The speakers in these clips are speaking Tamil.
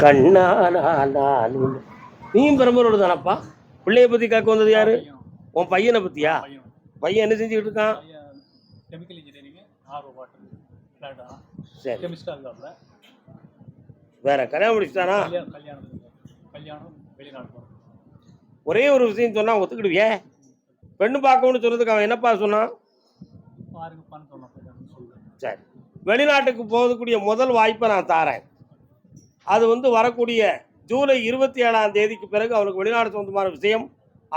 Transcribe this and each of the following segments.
கண்ணானால் நீயும் பெரம்பலூர் தானப்பா. பிள்ளைய பற்றி கேட்க வந்தது யாரு? உன் பையனை பற்றியா? பையன் என்ன செஞ்சுக்கிட்டு இருக்கான்? கெமிக்கல் இன்ஜினியரிங், சரி. வேற கல்யாணம் முடிச்சுட்டானா? கல்யாணம் வெளிநாடு. ஒரே ஒரு விஷயம் சொன்னா ஒத்துக்கிடுவியே? பெண்ணு பார்க்கணும்னு சொன்னதுக்கு அவன் என்னப்பா சொன்னான்? சரி, வெளிநாட்டுக்கு போகக்கூடிய முதல் வாய்ப்பை நான் தாரேன். அது வரக்கூடிய ஜூலை 27ஆம் தேதிக்கு பிறகு அவனுக்கு வெளிநாடு சொந்தமான விஷயம்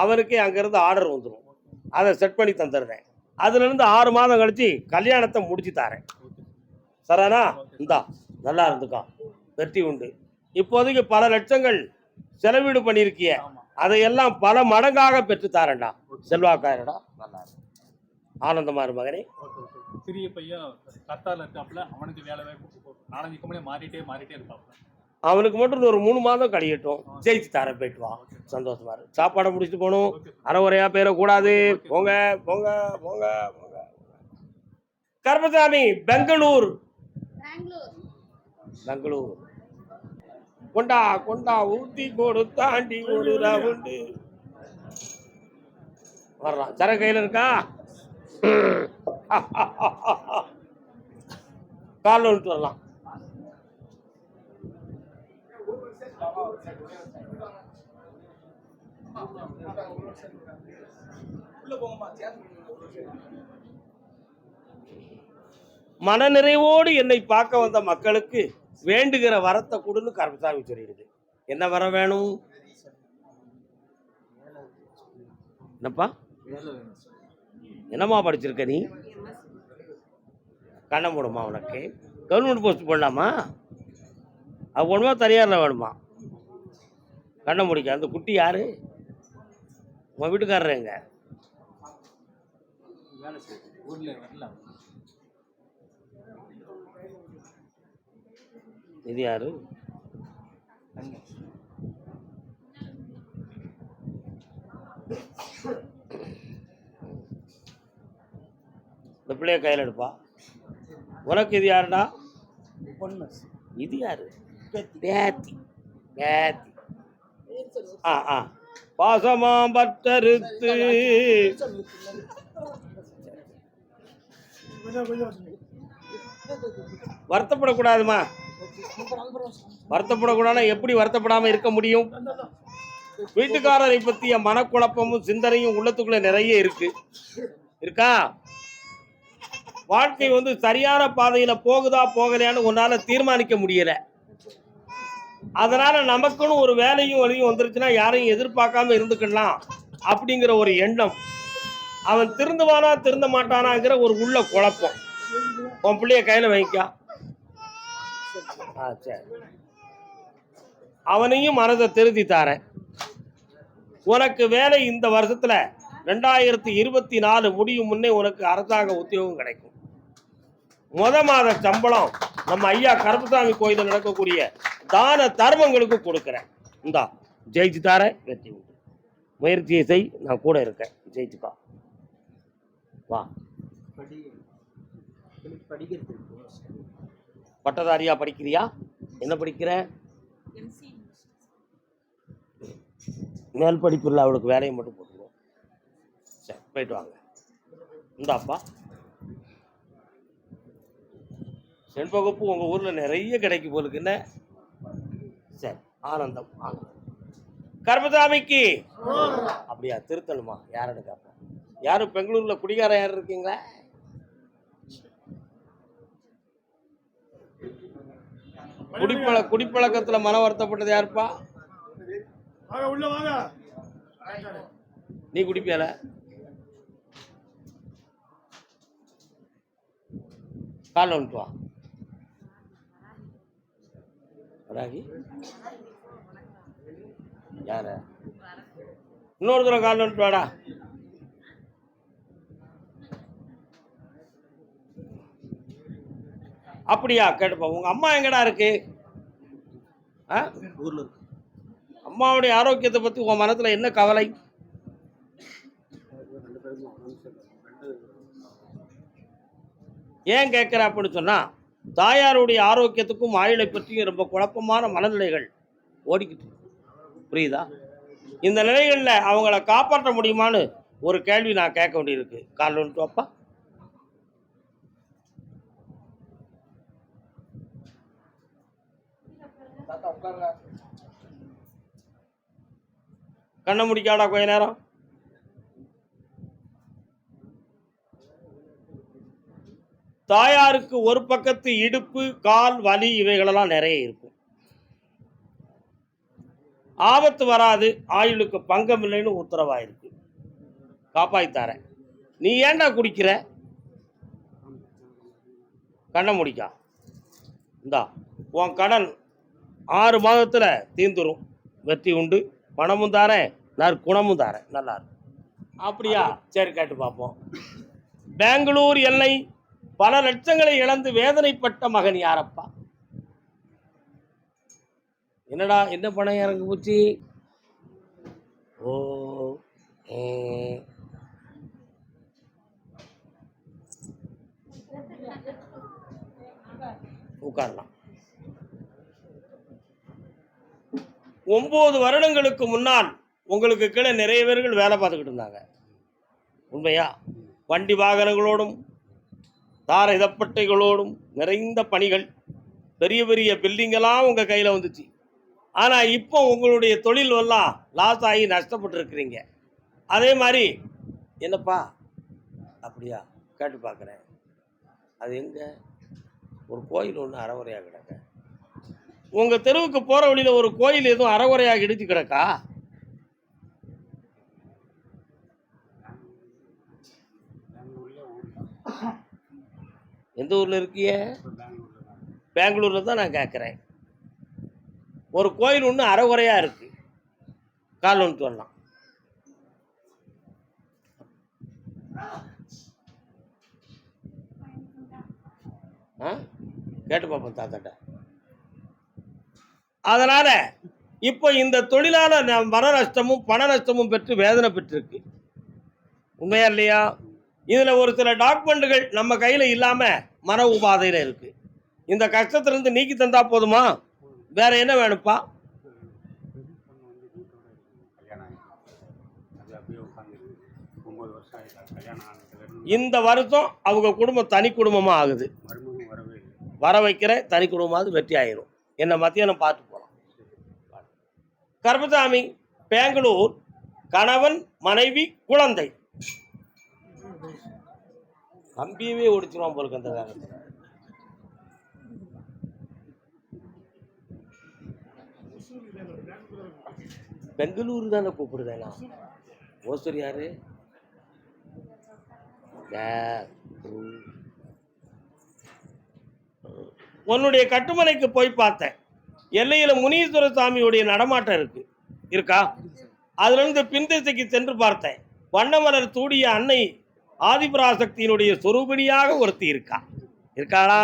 அவனுக்கே அங்கேருந்து ஆர்டர் வந்துடும். அதை செட் பண்ணி தந்துடுறேன். அதுலேருந்து 6 மாதம் கழித்து கல்யாணத்தை முடிச்சு தாரேன். சரானா? இந்தா நல்லா இருந்துக்கா, வெற்றி உண்டு. இப்போதைக்கு பல லட்சங்கள் செலவீடு பண்ணியிருக்கிய, அதையெல்லாம் பல மடங்காக பெற்று தாரேன்டா. செல்வாக்காரடா, நல்லா இருக்கு, ஆனந்தமா இரு மகனே. பெரிய பையன் கத்தாரில் இருக்காப்புல, அவனுக்கு வேலை வாய்ப்பு 4 கம்பெனி மாறிட்டே இருக்காப்புல. அவனுக்கு மட்டும் ஒரு 3 மாதம் கழியட்டும், ஜெயிச்சு தர போயிட்டு வா. சந்தோஷமா இருக்கு. சாப்பாடை முடிச்சுட்டு போகணும், அரைகுறையா போயிடக்கூடாது. போங்க போங்க போங்க போங்க. கருப்பசாமி பெங்களூர் கொண்டா கொண்டா ஊத்தி கொடுத்தாண்டி ஒரு ரவுண்டு வரலாம். சர கையில் இருக்கா? காலில் விட்டு வரலாம். மனநிறைவோடு என்னை பார்க்க வந்த மக்களுக்கு வேண்டுகிற வரத்தை கொடுன்னு கருப்பசாமி சொல்லிடுது. என்ன வர வேணும்? என்னப்பா, என்னம்மா படிச்சிருக்க நீ? கண்ண மூடுமா உனக்கு? கவர்மெண்ட் போஸ்ட் போடலாமா? அது ஒன்றுமா தனியாரில் வேணுமா? கண்ண முடிக்க. அந்த குட்டி யாரு? உன் வீட்டுக்காரர் எங்க? இது யாரு? இந்த பிள்ளைய கையில் எடுப்பா. உனக்கு இது யாருடா? பொண்ணு. இது யாரு? பேத்தி. பேத்தி. பாசமாம் பட்டறுத்து வருத்தப்படக்கூடாதுமா. வருத்தப்படக்கூடாதுன்னா எப்படி வருத்தப்படாம இருக்க முடியும்? வீட்டுக்காரரை பற்றிய மனக்குழப்பமும் சிந்தனையும் உள்ளத்துக்குள்ள நிறைய இருக்கா? வாழ்க்கை சரியான பாதையில போகுதா போகலையான்னு உன்னால தீர்மானிக்க முடியல. அதனால நமக்குன்னு ஒரு வேலையும் வழியும் வந்துருச்சுன்னா யாரையும் எதிர்பார்க்காம இருந்துக்கலாம் அப்படிங்கிற ஒரு எண்ணம். அவன் திருந்துவானா திருந்த மாட்டானாங்கிற ஒரு உள்ள குழப்பம். உன் பிள்ளைய கையில வைக்கா. சரி, அவனையும் மனதை திருத்தி தாரேன். உனக்கு வேலை இந்த வருஷத்துல 2024 முடியும் முன்னே உனக்கு அரசாங்க உத்தியோகம் கிடைக்கும். மாத சம்பளம் நம்ம ஐயா கருப்பசாமி கோயிலில் நடக்கக்கூடிய தான தர்மங்களுக்கு கொடுக்குறேன். இந்தா ஜெயிச்சு தார, வெற்றி உண்டு. முயற்சியை செய், நான் கூட இருக்கேன். ஜெயிச்சுக்கா, வா. பட்டதாரியா படிக்கிறியா? என்ன படிக்கிற? மேல் படிப்பு இல்லை, அவளுக்கு வேலையை மட்டும் போட்டுருவோம். சரி, போயிட்டு வாங்க. இந்தாப்பா செண்பகப்பு உங்கள் ஊரில் நிறைய கிடைக்கு போலுக்கு. என்ன? சரி, ஆனந்தம் ஆனந்தம். கருப்பசாமிக்கு அப்படியா? திருத்தணுமா? யாருன்னு கேட்பேன். யாரும் பெங்களூரில் குடிகாரம் யார் இருக்கீங்களா? குடிப்பழக்கத்தில் மன வருத்தப்பட்டது யாருப்பா? நீ குடிப்பியால? காலில் வந்துட்டு வா. யார? இன்னொரு தூரம் காலில் வந்துட்டு வாடா. அப்படியா? கேட்டுப்பா. உங்க அம்மா எங்கடா இருக்கு? ஊர்ல. அம்மாவுடைய ஆரோக்கியத்தை பத்தி உன் மனத்துல என்ன கவலை? ஏன் கேட்குற அப்படின்னு சொன்னா, தாயாருடைய ஆரோக்கியத்துக்கும் ஆயுளை பற்றியும் ரொம்ப குழப்பமான மனநிலைகள் ஓடிக்கிட்டு இருக்கு. புரியுதா? இந்த நிலைகளில் அவங்கள காப்பாற்ற முடியுமான்னு ஒரு கேள்வி நான் கேட்க வேண்டியிருக்கு. கால் ஒன்று அப்பா. கண்ணை முடிக்காடா கொஞ்ச நேரம். தாயாருக்கு ஒரு பக்கத்து இடுப்பு கால் வலி இவைகளெல்லாம் நிறைய இருக்கும். ஆபத்து வராது, ஆயுளுக்கு பங்கம் இல்லைன்னு உத்தரவாயிருக்கு. காப்பாய்த்தாரேன். நீ ஏன்டா குடிக்கிற? கண்ணை முடிக்கா. இந்தா உன் கடன் 6 மாதத்தில் தீர்ந்துரும். வெற்றி உண்டு. பணமும் தாரேன், நற்குணமும் தாரேன். நல்லா இருக்கும். அப்படியா? சரி, கேட்டு பார்ப்போம். பெங்களூர் எல்லை பல லட்சங்களை இழந்து வேதனைப்பட்ட மகன் யாரப்பா? என்னடா, என்ன பணம் இறங்கு போச்சு? ஓ, உட்காரலாம். 9 வருடங்களுக்கு முன்னால் உங்களுக்கு கீழே நிறைய பேர்கள் வேலை பார்த்துக்கிட்டு இருந்தாங்க. உண்மையா? வண்டி வாகனங்களோடும் தார இதப்பட்டைகளோடும் நிறைந்த பணிகள், பெரிய பெரிய பில்டிங்கெல்லாம் உங்கள் கையில் வந்துச்சு. ஆனால் இப்போ உங்களுடைய தொழில் எல்லாம் லாஸ் ஆகி நஷ்டப்பட்டு இருக்கிறீங்க. அதே மாதிரி என்னப்பா? அப்படியா? கேட்டு பார்க்குறேன். அது எங்கே? ஒரு கோயில் ஒன்று அறகுறையாக கிடக்க. உங்கள் தெருவுக்கு போகிற வழியில் ஒரு கோயில் எதுவும் அறகுறையாக இடிச்சு கிடக்கா? எந்த ஊரில் இருக்கிய? பெங்களூரில் தான் நான் கேட்குறேன். ஒரு கோயில் ஒன்று அறகுறையாக இருக்கு. கால் ஒன்று வரலாம். கேட்டு பார்ப்போம் தாத்தாட்ட. அதனால இப்போ இந்த தொழிலால மன நஷ்டமும் பண நஷ்டமும் பெற்று வேதனை பெற்றிருக்கு. உண்மையா இல்லையா? இதில் ஒரு சில டாக்குமெண்ட்டுகள் நம்ம கையில் இல்லாமல் மன உபாதையில் இருக்கு. இந்த கஷ்டத்திலிருந்து நீக்கி தந்தா போதுமா? வேற என்ன வேணுப்பா? இந்த வருஷம் அவங்க குடும்பம் தனி குடும்பமாக ஆகுது. வர வைக்கிற தனி குடும்பமாவது வெற்றி ஆயிரும். என்ன மத்தியானம் பார்த்து போகலாம். கருப்பசாமி, பெங்களூர், கணவன், மனைவி, குழந்தை. கம்பியவே ஒடிச்சிருவான் போலுக்கு அந்த வேகத்தில். பெங்களூரு தானே கூப்பிடுதேனா? ஓசூர் யாரு? உன்னுடைய கட்டுமனைக்கு போய் பார்த்தேன். எல்லையில் முனீஸ்வர சாமியுடைய நடமாட்டம் இருக்கா? அதுல இருந்து பின்திசைக்கு சென்று பார்த்தேன். வண்ணமலர் தூடிய அன்னை ஆதிபராசக்தியினுடைய சொரூபிணியாக ஒருத்தி இருக்காளா?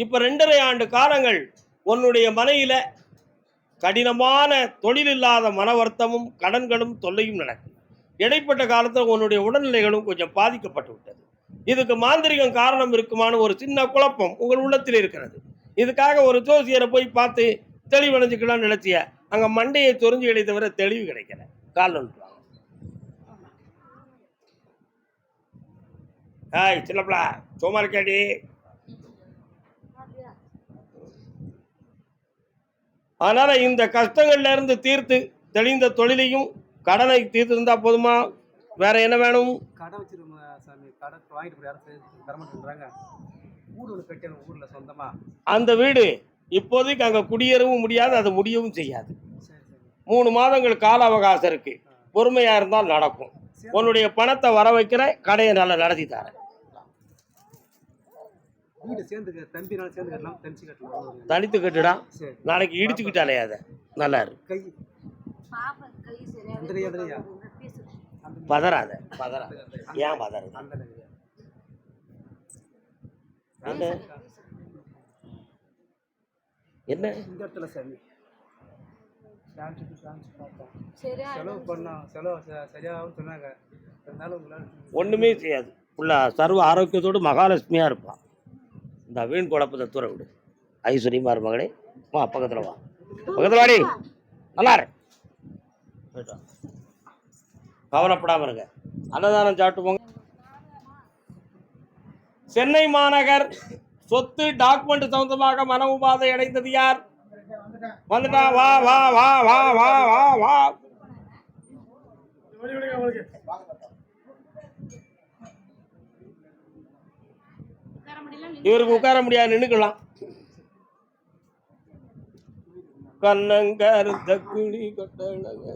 இப்ப 2.5 ஆண்டு காலங்கள் உன்னுடைய மனையில கடினமான தொழில் இல்லாத மன வருத்தமும் கடன்களும் தொல்லையும் நடக்கும். இடைப்பட்ட காலத்தில் உன்னுடைய உடல்நிலைகளும் கொஞ்சம் பாதிக்கப்பட்டு விட்டது. இதுக்கு மாந்திரிகம் காரணம் இருக்குமான ஒரு சின்ன குழப்பம் உங்கள் உள்ளத்தில் இருக்கிறது. இதுக்காக ஒரு ஜோசியரை போய் பார்த்து தெளிவடைஞ்சுக்கலாம்னு நினைச்சிய, அங்க மண்டையை சொரிஞ்சு கிடை தவிர தெளிவு கிடைக்கல. கால் ஒன்றுவாங்க. சின்னப்பா சும்மா இருக்காடி. அதனால இந்த கஷ்டங்கள்ல இருந்து தீர்த்து தெளிந்த தொழிலையும் கடனை தீர்த்து இருந்தா போதுமா? வேற என்ன வேணும்? கடை வச்சிருக்கோம் சாமி. கடை வாங்கிட்டு போய் யாரும் தரமாட்டேங்கிறாங்க. வீடு ஒன்று கட்டணும் ஊரில் சொந்தமா. அந்த வீடு இப்போதைக்கு அங்கே குடியேறவும் முடியாது, அது முடியவும் செய்யாது. 3 மாதங்கள் கால அவகாசம் இருக்கு. பொறுமையா இருந்தால் நடக்கும். உன்னுடைய பணத்தை வர வைக்கிற, கடையை நல்லா நடத்தி தரேன். வீடு சேர்ந்து தம்பினால சேர்ந்து கட்டலாம், தனிச்சு கட்டலாம். தனித்து கட்டுடா. நாளைக்கு இடிச்சுக்கிட்டாலே அதை நல்லா இருக்கு. கை பதறாத. ஏன் பதறாத? என்ன இந்த இடத்துல சாமி செலவு பண்ணோம். செலவு சரியாகவும் சொன்னாங்க. ஒண்ணுமே செய்யாது. உள்ள சர்வ ஆரோக்கியத்தோடு மகாலட்சுமியா இருப்பான். இந்த வீண் குழப்பத்தை தூர விடு. ஐஸ்வர்யமா மகளே, வா பக்கத்தில் வா, பக்கத்தில் வாடி, நல்லா இரு. போயிட்டு வா. கவலைப்படாம இருங்க. அன்னதானம் சாப்பிட்டு போங்க. சென்னை மாநகர் சொத்து டாக்குமெண்ட் சம்பந்தமாக மன உபாதை அடைந்தது யார்? வந்துட்டா, வா வா வா வா வா வா வா. இவருக்கு உட்கார முடியாது, நின்னுக்கலாம். கண்ணங்கருத்த குழி கொட்டழக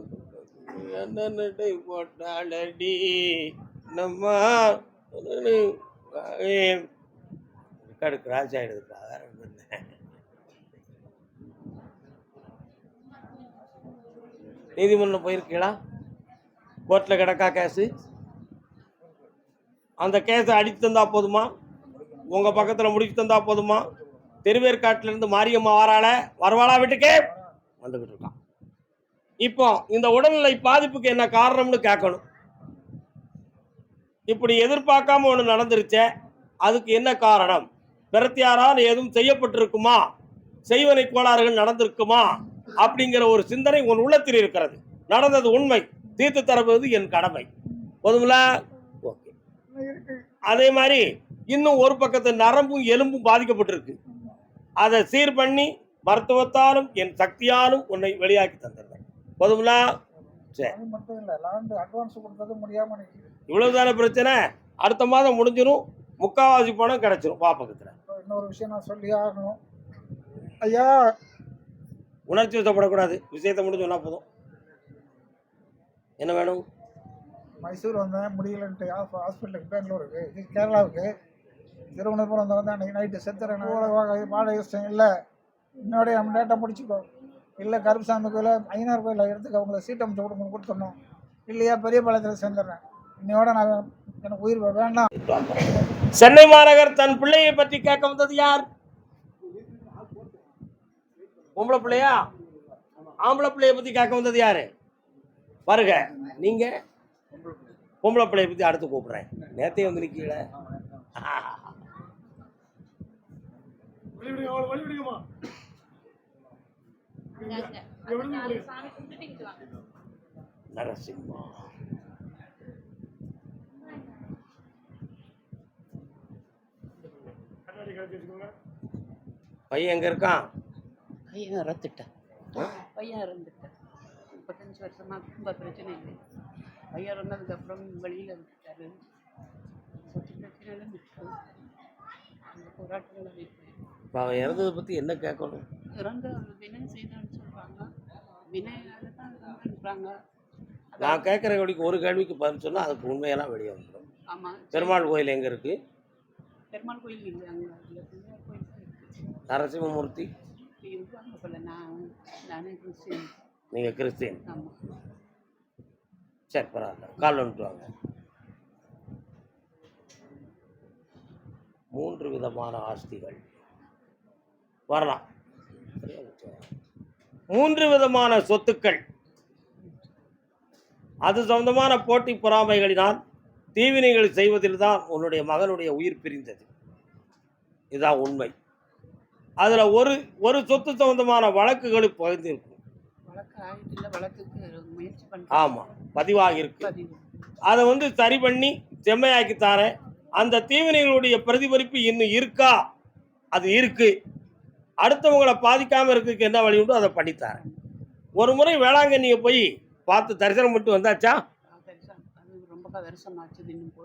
நடை போட்டாளடி நம்ம கிராஸ் ஆயிடுதுப்பா. வேற ஒண்ணும் இல்ல. நீதிமன்றம் போயிருக்கீங்களா? கோர்ட்டில் கிடக்கா கேஸு? அந்த கேஸை அடித்து தந்தா போதுமா? உங்கள் பக்கத்தில் முடிச்சு தந்தா போதுமா? திருவேற்காட்டிலேருந்து மாரியம்மா வருவாளா வீட்டுக்கு? வந்துக்கிட்டு இருக்கான். இப்போ இந்த உடல்நிலை பாதிப்புக்கு என்ன காரணம்னு கேட்கணும். இப்படி எதிர்பார்க்காம ஒன்று நடந்துருச்சே, அதுக்கு என்ன காரணம்? பிரத்தியாரால் ஏதும் செய்யப்பட்டிருக்குமா? செய்வனை கோளாறுகள் நடந்திருக்குமா? அப்படிங்கிற ஒரு சிந்தனை உன் உள்ளத்தில் இருக்கிறது. நடந்தது உண்மை, தீர்த்து தரவது என் கடமை. போதுங்களா? ஓகே. அதே மாதிரி இன்னும் ஒரு பக்கத்து நரம்பும் எலும்பும் பாதிக்கப்பட்டிருக்கு. அதை சீர் பண்ணி மருத்துவத்தாலும் என் சக்தியாலும் உன்னை வெளியாக்கி தந்துடுறேன். போதுங்களா? சரி, இவ்வளவுதான பிரச்சனை. அடுத்த மாதம் முடிஞ்சிடும், முக்காவாசி பணம் கிடைச்சிரும். வா பக்கத்துல. இன்னொரு விஷயம் நான் சொல்லி ஆகணும் ஐயா. உணர்ச்சி வசப்படக்கூடாது, விஷயத்தை முடிஞ்சு சொன்னா போதும். என்ன வேணும்? மைசூர் வந்தேன், முடியலன்ட்டு ஹாஸ்பிட்டலுக்கு, பெங்களூருக்கு, இது கேரளாவுக்கு, திருவனந்தபுரம் வந்தேன். அன்றைக்கி நைட்டு செத்துறேன். வாழை இஷ்டம் இல்லை, இன்னோட நம்ம டேட்டா முடிச்சுக்கோ. இல்லை கருப்புசாமி கோயில், ஐநாறு கோயில் எடுத்துக்க, அவங்கள சீட் அமைச்சு கொடுங்க, கொடுத்துடணும். இல்லையா பெரிய பாளையத்தில் சேர்ந்துடுறேன். இன்னையோட நான் எனக்கு உயிர் வேண்டாம். சென்னை மாநகர் தன் பிள்ளையை பற்றி கேட்க வந்தது யார்? பொம்பளை பிள்ளையா? ஆம்பளை பிள்ளைய பற்றி கேட்க வந்தது யாரு? பாருங்க, நீங்க பொம்பளை பிள்ளைய பற்றி அடுத்து கூப்பிடுறேன். நேரத்தையே வந்து நிக்கீங்கள. நரசிம்மா பையன் எங்க இருக்கான்? பையன் இறந்துட்டேன். பையன் இறந்துட்டேன். 35 வருஷமா ரொம்ப பிரச்சனை இல்லை. பையன் இறந்ததுக்கப்புறம் வெளியில் வந்துட்டாரு. சொத்து பிரச்சனைலாம் விட்டோம். அந்த போராட்டங்களை வைப்பேன். இப்போ அவன் இறந்ததை பற்றி என்ன கேட்கணும்? இறந்து வினை செய்தான்னு சொல்கிறாங்க. வினையால தான் இறந்துன்றாங்க. நான் கேட்குற கேள்விக்கு ஒரு கேள்விக்கு பதில் சொன்னால் அதுக்கு உண்மையெல்லாம் வெளியே வந்துடும். ஆமாம். பெருமாள் கோயில் எங்கே இருக்குது? பெருமாள் கோயில் இல்லை, அங்கே அதில் பெருமாள் கோயில் தான் இருக்குது. நரசிம்மமூர்த்தி இருக்காங்க போல. நானே கிறிஸ்டின். நீங்கள் கிறிஸ்டின்? ஆமாம். சரி, பரவாயில்ல, கால் வந்துட்டு வாங்க. 3 விதமான ஆஸ்திகள் வரலாம். 3 விதமான சொத்துக்கள். அது சம்பந்தமான போட்டி பொறாமைகளினால் தீவினைகள் செய்வதில் தான் உன்னுடைய மகனுடைய உயிர் பிரிந்தது. இதுதான் உண்மை. அதில் ஒரு சொத்து சம்பந்தமான வழக்குகள் பகிர்ந்திருக்கும். ஆமாம், பதிவாக இருக்கு. அதை சரி பண்ணி செம்மையாக்கித்தாரேன். அந்த தீவினைகளுடைய பிரதிபலிப்பு இன்னும் இருக்கா? அது இருக்கு. அடுத்தவங்களை பாதிக்காமல் இருக்கிறதுக்கு என்ன வழி உண்டோ அதை பண்ணித்தாரேன். ஒரு முறை வேளாங்கண்ணியை போய் பார்த்து தரிசனம் பண்ணிட்டு வந்தாச்சா?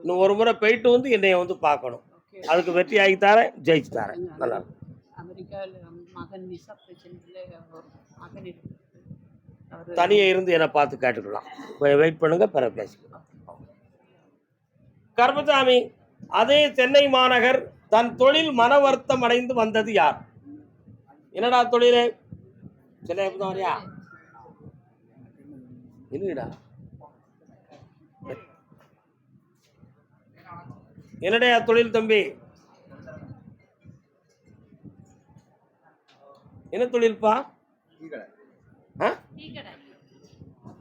இன்னும் ஒரு முறை போயிட்டு வந்து என்னைய பார்க்கணும். அதுக்கு வெற்றி ஆகித்தாரேன், ஜெயிச்சு தாரேன். நல்லா இருக்கும். தனியே இருந்து என்னை பார்த்து கேட்டுக்கலாம். வெயிட் பண்ணுங்க, பிறகு பேசிக்கலாம். கருப்பசாமி, அதே சென்னை மாநகர் தன் தொழில் மன வருத்தம் அடைந்து வந்தது யார்? என்னடா தொழில்? சென்னை வரியா? இல்லடா, என்னடைய தொழில் தம்பி? என்ன தொழில்ப்பா?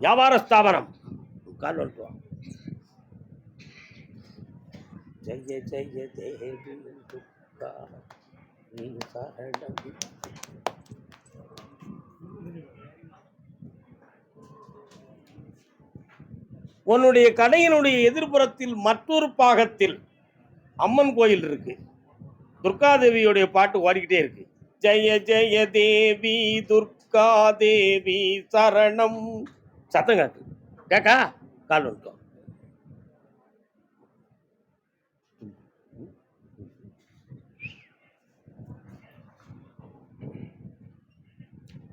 வியாபார ஸ்தாபனம். கால் வந்துட்டு ஜெய ஜெய தேவி. உன்னுடைய கடையினுடைய எதிர்ப்புறத்தில் மற்றொரு பாகத்தில் அம்மன் கோயில் இருக்கு. துர்காதேவியுடைய பாட்டு ஓடிக்கிட்டே இருக்கு. ஜெய ஜெய தேவி துர்கா தேவி சரணம். சத்தம் காக்கு கேக்கா கால் வந்துட்டோம்.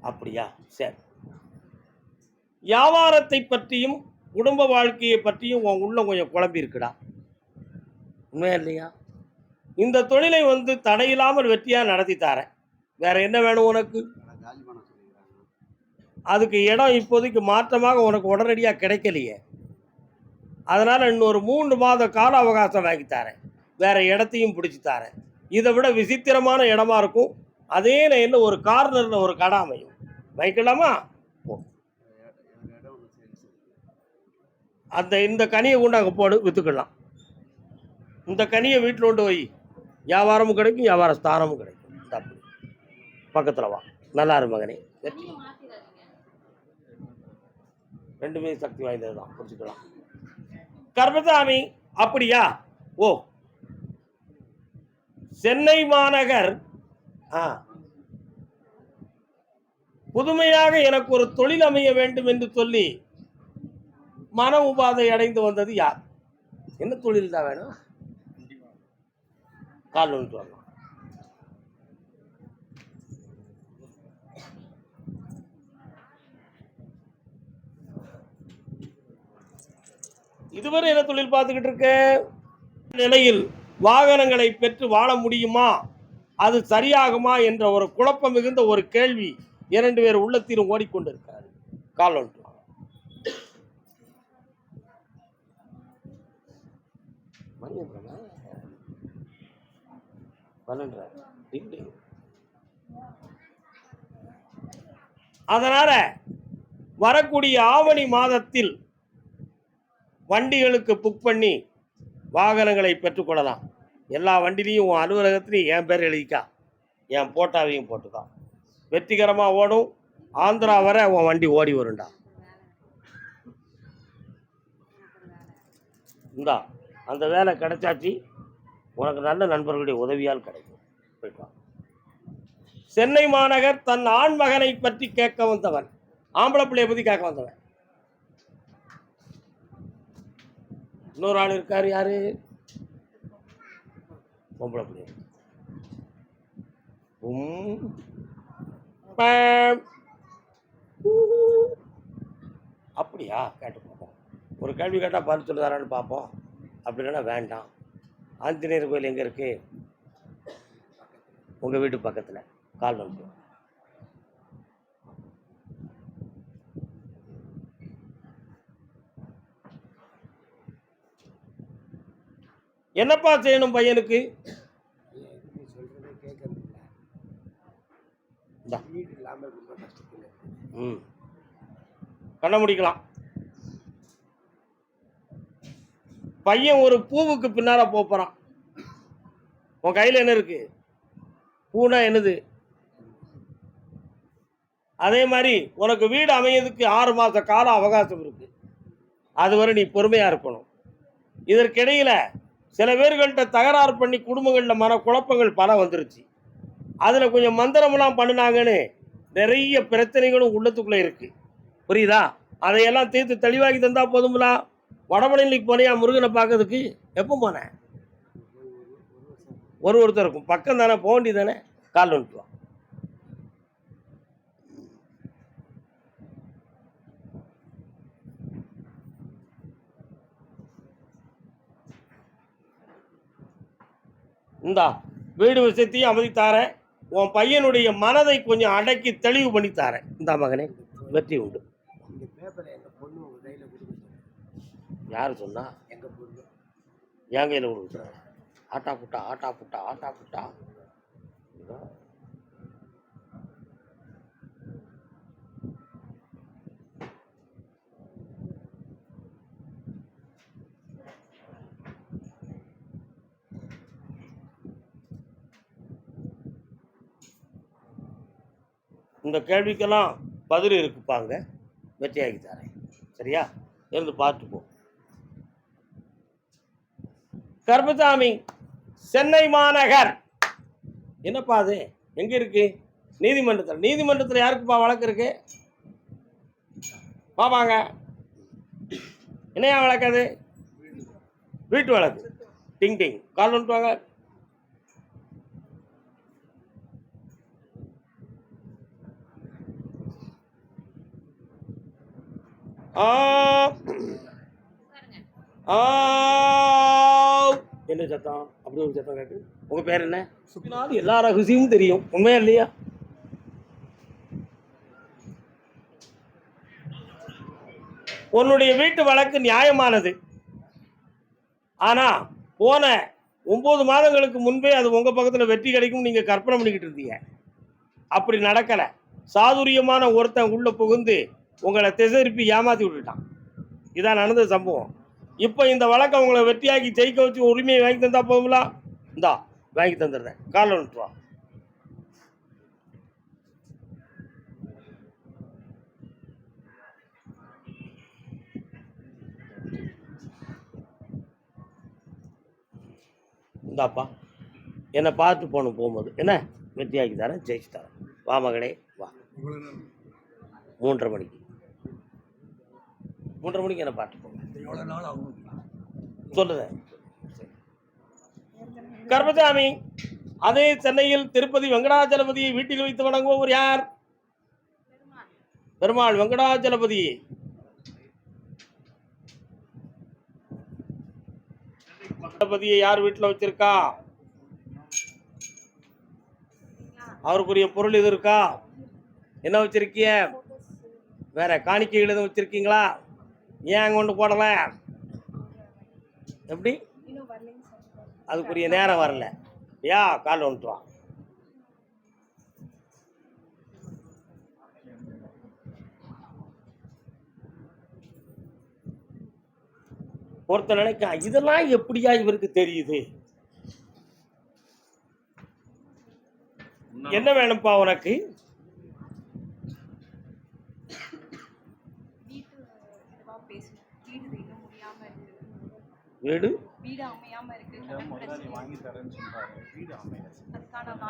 அப்படியா? சரி. வியாபாரத்தை பற்றியும் குடும்ப வாழ்க்கையை பற்றியும் உன் உள்ள கொஞ்சம் குழம்பி இருக்குடா. உண்மையா இல்லையா? இந்த தொழிலை வந்து தடையில்லாமல் வெற்றியா நடத்தி தரேன். வேற என்ன வேணும் உனக்கு? அதுக்கு இடம் இப்போதைக்கு மாற்றமாக உனக்கு உடனடியாக கிடைக்கலையே. அதனால இன்னொரு 3 மாத கால அவகாசம் வாங்கி தரேன். வேற இடத்தையும் பிடிச்சி தரேன். இதை விட விசித்திரமான இடமா இருக்கும். அதே லைனில் ஒரு கார்னரில் ஒரு கடை அமையும். வைக்கலாமா? இந்த கனியை கொண்டு அங்கே போடு, விற்றுக்கலாம். இந்த கனியை வீட்டில் கொண்டு போய் வியாபாரமும் கிடைக்கும், வியாபார ஸ்தானமும் கிடைக்கும். அப்படி பக்கத்தில் வா. நல்லா இரு மகனே. வெற்றி ரெண்டுமே சக்தி வாய்ந்தது தான், புரிஞ்சுக்கலாம். கர்மசாமி அப்படியா? ஓ, சென்னை மாநகர் புதுமையாக எனக்கு ஒரு தொழில் அமைய வேண்டும் என்று சொல்லி மன உபாதை அடைந்து வந்தது யார்? என்ன தொழில் தான் வேணும்? கால் வந்துட்டு வரலாம். இதுவரை என்ன தொழில் பார்த்துக்கிட்டு இருக்க நிலையில் வாகனங்களை பெற்று வாழ முடியுமா, அது சரியாகுமா என்ற ஒரு குழப்பம் மிகுந்த ஒரு கேள்வி 2 பேர் உள்ளத்திலும் ஓடிக்கொண்டிருக்காரு. கால் வந்துட்டு அதனால வரக்கூடிய ஆவணி மாதத்தில் வண்டிகளுக்கு புக் பண்ணி வாகனங்களை பெற்றுக்கொள்ளலாம். எல்லா வண்டிலையும் உன் அலுவலகத்திலையும் என் பேர் எழுதிக்கா, என் போட்டாவையும் போட்டுக்கா. வெற்றிகரமாக ஓடும். ஆந்திரா வர உன் வண்டி ஓடி வரும்டா. இந்தா அந்த வேலை கிடைச்சாச்சு. உனக்கு நல்ல நண்பர்களுடைய உதவியால் கிடைக்கும். போயிட்டு வா. சென்னை மாநகர் தன் ஆண் மகனை பற்றி கேட்க வந்தவன், ஆம்பளை பிள்ளையை பற்றி கேட்க வந்தவன். இன்னொரு ஆள் இருக்காரு. யாரு? பொம்பளை பிள்ளை. அப்படியா? கேட்டு பார்ப்போம். ஒரு கேள்வி கேட்டால் பதில் சொல்லுதாரான்னு பார்ப்போம். அப்படி இல்லைன்னா வேண்டாம். ஆஞ்சநேயர் கோயில் எங்கே இருக்கு? உங்கள் வீட்டு பக்கத்தில். கால் வந்து என்னப்பா செய்யணும் பையனுக்கு? கண்ண முடிக்கலாம். பையன் ஒரு பூவுக்கு பின்னால போறான். உன் கையில் என்ன இருக்கு? பூனா என்னது? அதே மாதிரி உனக்கு வீடு அமையதுக்கு 6 மாத கால அவகாசம் இருக்கு. அதுவரை நீ பொறுமையா இருக்கணும். இதற்கிடையில சில பேர்கள்ட்ட தகராறு பண்ணி குடும்பங்களில் மன குழப்பங்கள் பல வந்துருச்சு. அதில் கொஞ்சம் மந்திரமெல்லாம் பண்ணினாங்கன்னு நிறைய பிரச்சனைகளும் உள்ளத்துக்குள்ளே இருக்குது. புரியுதா? அதையெல்லாம் தீர்த்து தெளிவாக்கி தந்தா போதுங்களா? வடபழனிக்கு போனியா முருகனை பார்க்கறதுக்கு? எப்போ போனேன்? ஒருத்தர் இருக்கும் பக்கம் தானே, போக வேண்டி தானே. கால் வந்துட்டு வா. இந்தா வீடு விஷயத்தையும் அமைதித்தாரேன். உன் பையனுடைய மனதை கொஞ்சம் அடக்கி தெளிவு பண்ணித்தாரேன். இந்தா மகனே, வெற்றி உண்டு. யாரு சொன்னா? என் கையில் கொடுக்குறேன். ஆட்டா புட்டா ஆட்டா புட்டா ஆட்டா புட்டா. இந்த கேள்விக்கெல்லாம் பதில் இருக்குப்பாங்க, வெற்றியாக்கி தரேன். சரியா? இருந்து பார்த்துப்போம். கருப்பசாமி, சென்னை மாநகர் என்னப்பா அது எங்க இருக்கு? நீதிமன்றத்தில். நீதிமன்றத்தில் யாருக்குப்பா வழக்கு இருக்கு? பாப்பாங்க, என்னையா வழக்கு அது? வீட்டு வழக்கு. டிங் டிங் கால் வந்துட்டுவாங்க. என்ன சத்தம்? அப்படி ஒரு சத்தம் கேட்டு. உங்க பேர் என்ன? சுத்தினாலும் எல்லா ரகசியமும் தெரியும், உண்மையா இல்லையா? உன்னுடைய வீட்டு வழக்கு நியாயமானது. ஆனா போன 9 மாதங்களுக்கு முன்பே அது உங்க பக்கத்துல வெற்றி கிடைக்கும் நீங்க கற்பனை பண்ணிக்கிட்டு இருந்தீங்க. அப்படி நடக்கல. சாதுரியமான ஒருத்தன் உள்ள புகுந்து உங்களை திசைருப்பி ஏமாத்தி விட்டுட்டான். இதான் நடந்த சம்பவம். இப்போ இந்த வழக்கை உங்களை வெற்றியாக்கி ஜெயிக்க வச்சு உரிமையை வாங்கி தந்தா போகுங்களா? இந்தா வாங்கி தந்துடுறேன். கால் வந்துட்டு வா. இந்தாப்பா, என்னை பார்த்து போகும்போது என்ன வெற்றியாக்கி தரேன், ஜெயிச்சு தரேன். வா மகளே வா. 3:30 மணிக்கு 3:30 மணிக்கு என்னை பார்த்து போங்க. சொல்லுறேன். கருப்பசாமி, அதே சென்னையில் திருப்பதி வெங்கடாச்சலபதியை வீட்டில் வைத்து வணங்குபவர் யார்? பெருமாள் வெங்கடாச்சலபதி. வெங்கடாச்சலபதியை யார் வீட்டில் வச்சிருக்கா? அவருக்குரிய பொருள் இது இருக்கா? என்ன வச்சிருக்கீங்க? வேற காணிக்கைகள் எதுவும் வச்சிருக்கீங்களா? ஏன் அங்கே ஒன்று போடல? எப்படி? அதுக்குரிய நேரம் வரல. யா கால் வந்துட்டு வா. ஒருத்தர் நினைக்க இதெல்லாம் எப்படியா இவருக்கு தெரியுது? என்ன வேணும்ப்பா உனக்கு? வீடு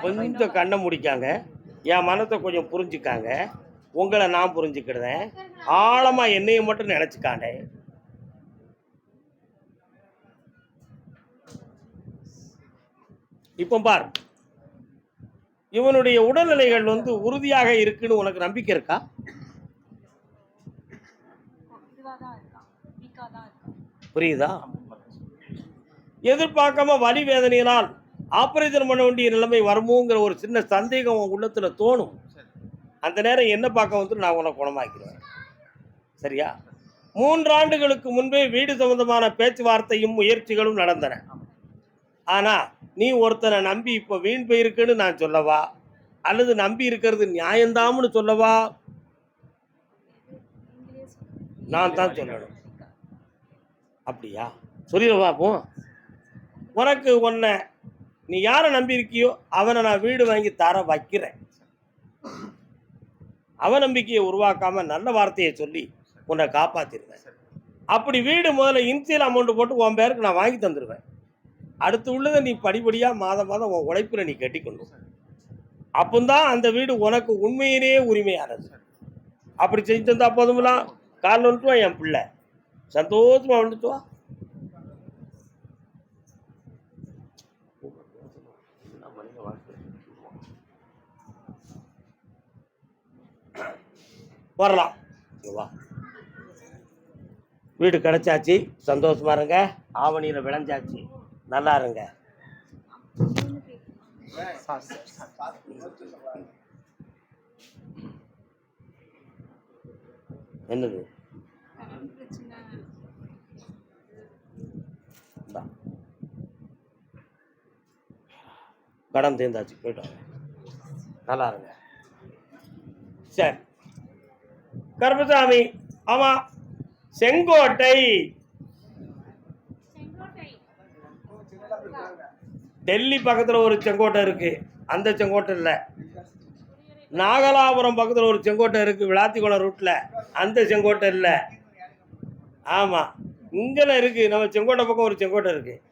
கொஞ்சம் கண்ணை முடிக்காங்க, என் மனத்தை கொஞ்சம் புரிஞ்சுக்காங்க. உங்களை நான் புரிஞ்சுக்கிடுறேன். ஆழமா என்னைய மட்டும் நினைச்சுக்காண்ட. இப்போ பார், இவனுடைய உடல்நிலைகள் உறுதியாக இருக்குன்னு உனக்கு நம்பிக்கை இருக்கா? புரியுதா? எதிர்பார்க்காம வலி வேதனையினால் ஆபரேஷன் பண்ண வேண்டிய நிலைமை வருமோங்கிற ஒரு சின்ன சந்தேகம் உன் உள்ளத்துல தோணும். அந்த நேரம் என்ன பார்க்க நான் உனக்கு குணமாக்கிறேன். சரியா? 3 ஆண்டுகளுக்கு முன்பே வீடு சம்பந்தமான பேச்சுவார்த்தையும் முயற்சிகளும் நடந்தன. ஆனா நீ ஒருத்தனை நம்பி இப்ப வீண் போயிருக்குன்னு நான் சொல்லவா, அல்லது நம்பி இருக்கிறது நியாயந்தாம்னு சொல்லவா? நான் தான் சொல்லணும். அப்படியா? சொல்லிடுவா. போ. உனக்கு உன்னை நீ யாரை நம்பி இருக்கியோ அவனை நான் வீடு வாங்கி தர வைக்கிறேன். அவநம்பிக்கையை உருவாக்காம நல்ல வார்த்தையை சொல்லி உன்னை காப்பாத்திடுவேன். அப்படி வீடு முதல்ல இன்சியல் அமௌண்ட் போட்டு உன் பேருக்கு நான் வாங்கி தந்துடுவேன். அடுத்து உள்ளதை நீ படிப்படியா மாதம் மாதம் உன் உழைப்புல நீ கட்டிக்கொள்ளும். அப்பந்தான் அந்த வீடு உனக்கு உண்மையிலேயே உரிமையானது. அப்படி செஞ்சு தந்தா போதும்லாம். கால் வந்துட்டு வா என் பிள்ளை, சந்தோஷமா வந்துட்டு வா. வரலாம். வா. வீடு கிடைச்சாச்சு, சந்தோஷமா இருங்க. ஆவணியில் விளைஞ்சாச்சு, நல்லா இருங்க. என்னது? கடன் தீர்ந்தாச்சு, போயிட்டு வாங்க. நல்லா இருங்க. சரி கருப்பசாமி, ஆமா செங்கோட்டை டெல்லி பக்கத்துல ஒரு செங்கோட்டை இருக்கு. அந்த செங்கோட்டை இல்ல, நாகலாபுரம் பக்கத்தில் ஒரு செங்கோட்டை இருக்குது, விளாத்திக்குளம் ரூட்டில். அந்த செங்கோட்டை இல்லை. ஆமாம், இங்கெல்லாம் இருக்குது. நம்ம செங்கோட்டை பக்கம் ஒரு செங்கோட்டை இருக்குது.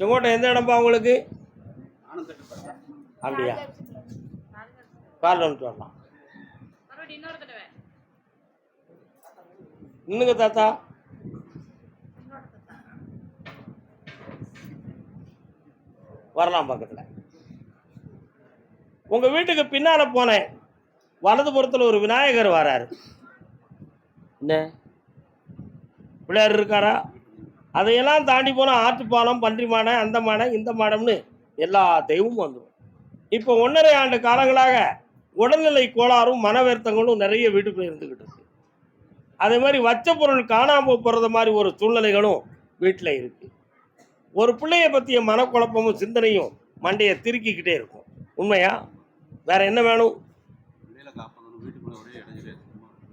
செங்கோட்டை எந்த இடம்பா உங்களுக்கு? அப்படியா? காலில் வந்துட்டு வரலாம். இன்னுங்க தாத்தா, வரலாம் பக்கத்தில். உங்கள் வீட்டுக்கு பின்னால் போனேன், வலதுபுறத்தில் ஒரு விநாயகர் வராரு. என்ன பிள்ளையார் இருக்காரா? அதையெல்லாம் தாண்டி போனால் ஆற்றுப்பாலம், பன்றி மாடை, அந்த மாடை, இந்த மாடம்னு எல்லா தெய்வமும் வந்துடும். இப்போ 1.5 ஆண்டு காலங்களாக உடல்நிலை கோளாறும் மன வருத்தங்களும் நிறைய வீட்டுக்குள்ளே இருந்துக்கிட்டு இருக்கு. அதே மாதிரி வச்ச பொருள் காணாமல் போகிறது மாதிரி ஒரு சூழ்நிலைகளும் வீட்டில் இருக்குது. ஒரு பிள்ளைய பற்றிய மனக்குழப்பமும் சிந்தனையும் மண்டையை திருக்கிக்கிட்டே இருக்கும். உண்மையா? வேற என்ன வேணும்?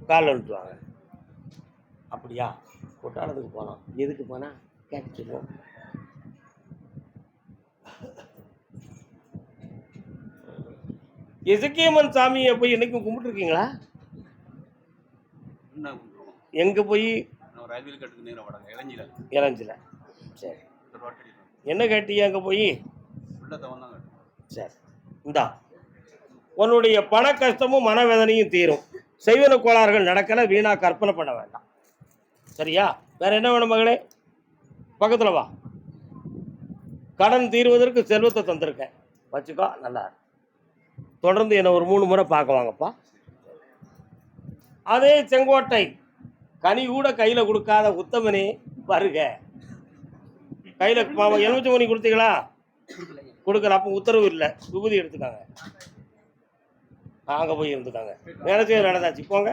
காலில் விட்டுவாங்க. அப்படியா? கொட்டாளத்துக்கு போனோம். எதுக்கு போனால் கேட்டுருவோம். எசக்கியம்மன் சாமியை போய் என்னைக்கும் கும்பிட்டுருக்கீங்களா? எங்கே போய்? இளஞ்சில. சரி, என்ன கேட்டீங்க அங்கே போய்? சரி, இந்தா உன்னுடைய பண கஷ்டமும் மனவேதனையும் தீரும். செய்வன கோளாறுகள் நடக்கலை, வீணா கற்பனை பண்ண வேண்டாம். சரியா? வேற என்ன வேணும் மகளே? பக்கத்தில் வா. கடன் தீர்வதற்கு செல்வத்தை தந்திருக்கேன், வச்சுக்கோ. நல்லா தொடர்ந்து என்னை ஒரு 3 முறை பார்க்க வாங்கப்பா. அதே செங்கோட்டை கனி கூட கையில் கொடுக்காத உத்தமனே வருக. கையில் எலுமிச்சை மணி கொடுத்தீங்களா? கொடுக்கல. அப்போ உத்தரவு இல்லை, விபூதி எடுத்துக்காங்க. அங்கே போய் இருந்துக்காங்க. வேலை செய்ய நடந்தாச்சு, போங்க.